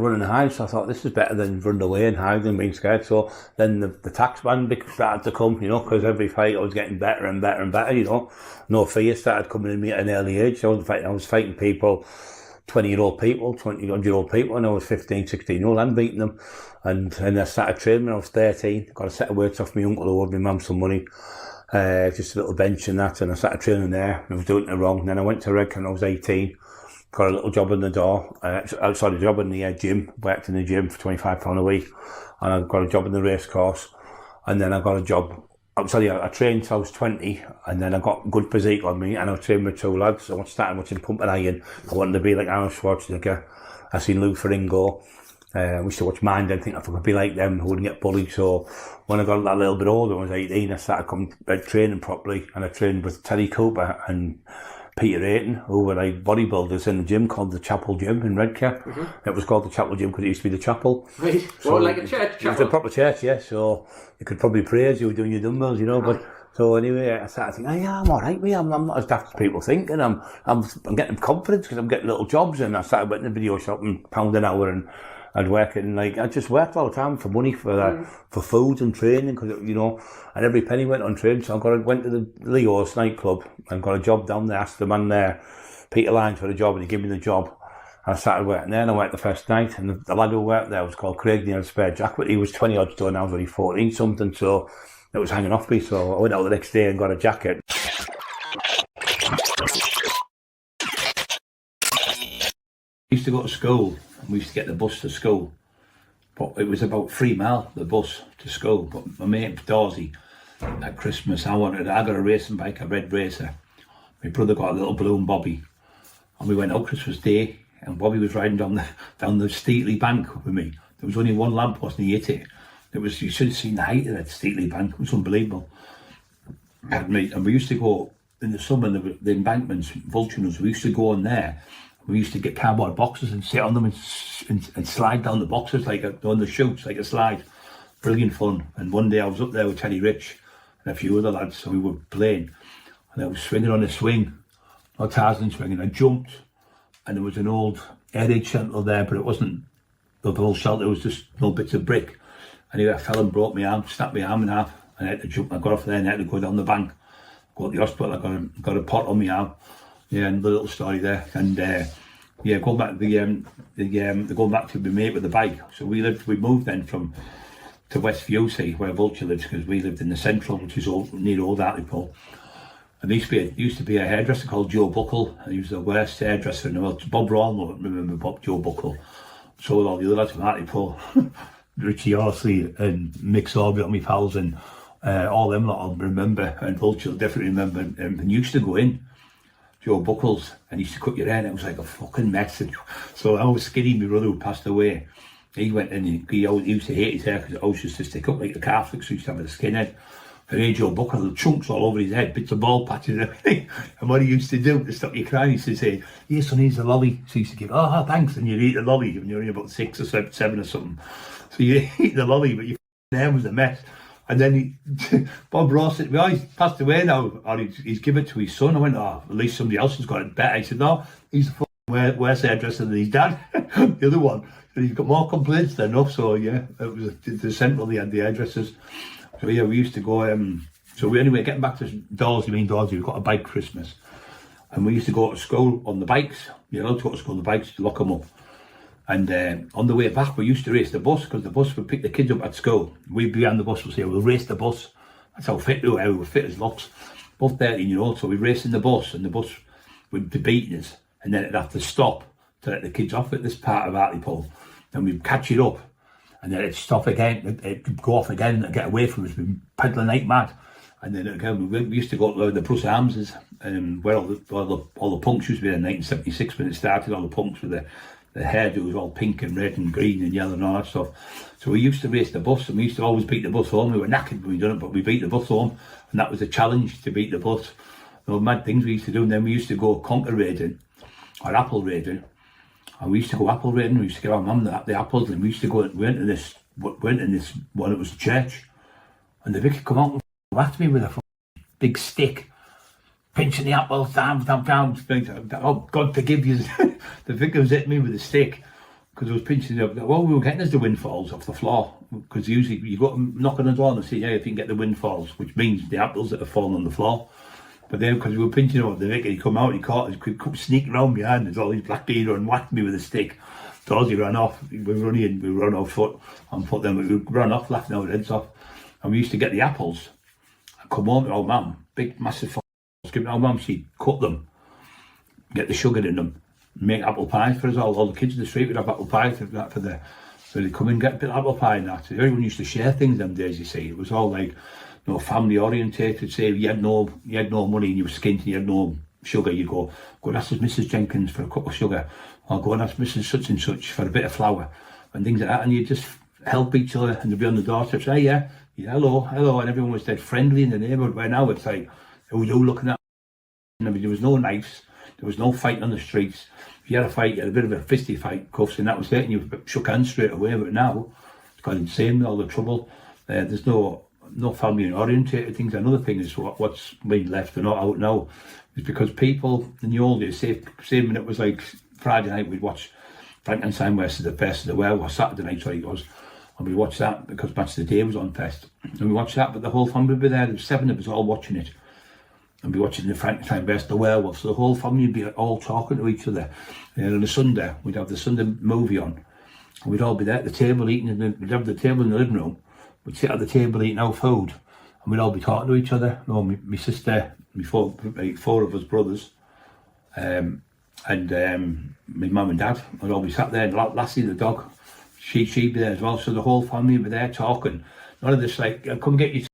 running and hide, so I thought this is better than running away and hiding and being scared. So then the tax man started to come, you know, because every fight I was getting better and better and better, you know. No fear started coming in me at an early age. I was fighting people, 20-year-old people, 20-year-old people, and I was 15, 16-year-old, and beating them. And I started training when I was 13. Got a set of weights off my uncle who owed my mum some money. Just a little bench and that, and I started training there. I was doing it wrong. And then I went to Red when I was 18. Got a little job in the door, outside the job in the gym, worked in the gym for £25 a week, and I got a job in the race course, and then I got a job, I trained till I was 20, and then I got good physique on me, and I was training with two lads. I started watching Pump and Iron. I wanted to be like Arnold Schwarzenegger. I seen Lou Ferrigno. I used to watch Mind and think if I could be like them, I wouldn't get bullied. So when I got that little bit older, when I was 18, I started training properly, and I trained with Terry Cooper and Peter Ayton, who were like bodybuilders in the gym called the Chapel Gym in Redcar. It was called the Chapel Gym because it used to be the chapel. Right. So like a church chapel. It was a proper church, yeah. So you could probably pray as you were doing your dumbbells, you know. But so anyway, I started thinking, yeah, I'm all right, I'm not as daft as people think, and I'm getting confidence because I'm getting little jobs, and I started working in the video shop and £1 an hour, and I'd work in, like, I just worked all the time for money, for food and training, because, you know, and every penny went on training. So went to the Leo's nightclub and got a job down there, asked the man there, Peter Lyons, for the job, and he gave me the job. And I started working there, and I worked the first night, and the lad who worked there was called Craig, and he had a spare jacket. He was 20 odd stone, I was only 14 something, so it was hanging off me. So I went out the next day and got a jacket. We used to go to school, and we used to get the bus to school, but it was about 3 mile, the bus to school. But my mate Dorsey, at Christmas, I got a racing bike, a red racer. My brother got a little balloon Bobby, and we went out Christmas Day, and Bobby was riding down the Steatley bank with me. There was only one lamppost, and he hit it. You should have seen the height of that Steatley bank. It was unbelievable. And we used to go in the summer, the embankments, Vulturals, we used to go on there. We used to get cardboard boxes and sit on them and slide down the boxes on the chutes, like a slide. Brilliant fun. And one day I was up there with Teddy Rich and a few other lads, so we were playing, and I was swinging on a swing, or Tarzan swing, and I jumped, and there was an old air raid shelter there, but it wasn't the whole shelter, it was just little bits of brick. Anyway, I fell and broke my arm, snapped my arm in half, and I had to jump. I got off there and I had to go down the bank, go to the hospital. I got a pot on my arm. Yeah, and the little story there. And going back to going back to my mate with the bike. So we moved then to West Viewsea, where Vulture lives, because we lived in the central, which is near Old Hartlepool. And there used to be a hairdresser called Joe Buckle, and he was the worst hairdresser in the world. Bob Rawl won't remember Joe Buckle. So with all the other lads from Hartlepool, Richie Horsley and Mick Sorby, my pals, and all them lot I'll remember, and Vulture will definitely remember. And used to go in, Joe Buckles, and he used to cut your hair, and it was like a fucking mess. So I was skinny, my brother who passed away. He went in, he used to hate his hair because it always used to stick up like the Catholics who used to have a skinhead. And then Joe Buckle, the chunks all over his head, bits of ball patches and everything. And what he used to do to stop you crying, he used to say, "Here, son, here's a lolly." So he used to give, "Oh, thanks," and you'd eat the lolly when you're only about 6 or 7 or something. So you eat the lolly, but your hair was a mess. And then Bob Ross, he's passed away now, or he's given it to his son. I went, "Oh, at least somebody else has got it better." He said, "No, he's the fucking worst hairdresser than his dad." The other one, and he's got more complaints than enough. So yeah, it was the central, they had the hairdressers. So yeah, we used to go, anyway, getting back to Dorsey, we've got a bike Christmas. And we used to go to school on the bikes. You're allowed to go to school on the bikes, to lock them up. And on the way back, we used to race the bus, because the bus would pick the kids up at school. We'd be on the bus, we'd say, "We'll race the bus." That's how fit we were. We were fit as locks. Both 13-year-olds, so we'd race in the bus, and the bus would be beating us. And then it'd have to stop to let the kids off at this part of Hartlepool. Then we'd catch it up, and then it'd stop again, it'd go off again and get away from us. We'd be pedalling like mad. And then again, we used to go to the Bruce Armses, where all the punks used to be in 1976 when it started, all the punks with the hairdo was all pink and red and green and yellow and all that stuff. So we used to race the bus, and we used to always beat the bus home. We were knackered when we done it, but we beat the bus home, and that was a challenge, to beat the bus. There were mad things we used to do. And then we used to go conker raiding, or apple raiding. And we used to go apple raiding. We used to give our mum the apples, and we used to go. We went in this one. It was a church, and the vicar come out and whacked me with a big stick, pinching the apples down. Oh, God forgive you. The vicar was hitting me with a stick. because I was pinching up. What we were getting is the windfalls off the floor, because usually you go knock on the door and say, yeah, if you can get the windfalls, which means the apples that have fallen on the floor. But then, because we were pinching up the Vic, he come out, he caught us, he come sneaking around behind us, all these black beater, and whacked me with a stick. Dorsey ran off. We run off foot on foot. Then we ran off, laughing our heads off. And we used to get the apples. I come home to old mum, big massive apples. Give old mum, she'd cut them, get the sugar in them, make apple pies for us all. All the kids in the street would have apple pies for the. So they'd come and get a bit of apple pie and that. Everyone used to share things them days. You see, it was all like, family orientated. Say you had no money and you were skint and you had no sugar, you go and ask Mrs. Jenkins for a cup of sugar, or go and ask Mrs. such and such for a bit of flour, and things like that, and you just help each other, and they'd be on the doorstep, say, yeah, hello, and everyone was dead friendly in the neighbourhood. Where now it's like, who you looking at? I mean, there was no knives, there was no fighting on the streets. If you had a fight, you had a bit of a fisty fight, cuffs, and that was it, and you shook hands straight away. But now, it's got insane with all the trouble. There's no family orientated things. Another thing is what's been left and not out now is because people in the old days, say when it was like Friday night, we'd watch Frankenstein versus the Best of the World, or Saturday night, sorry, it was, and we'd watch that because Match of the Day was on Fest, and we watched that, but the whole family would be there. There was 7 of us all watching it, and be watching the Frankenstein versus the Werewolf, so the whole family would be all talking to each other. And on a Sunday, we'd have the Sunday movie on, and we'd all be there at the table eating, and we'd have the table in the living room. We'd sit at the table eating our food, and we'd all be talking to each other. My sister, four of us brothers, and my mum and dad would all be sat there, and Lassie the dog, she'd be there as well. So the whole family would be there talking. None of this like, come get your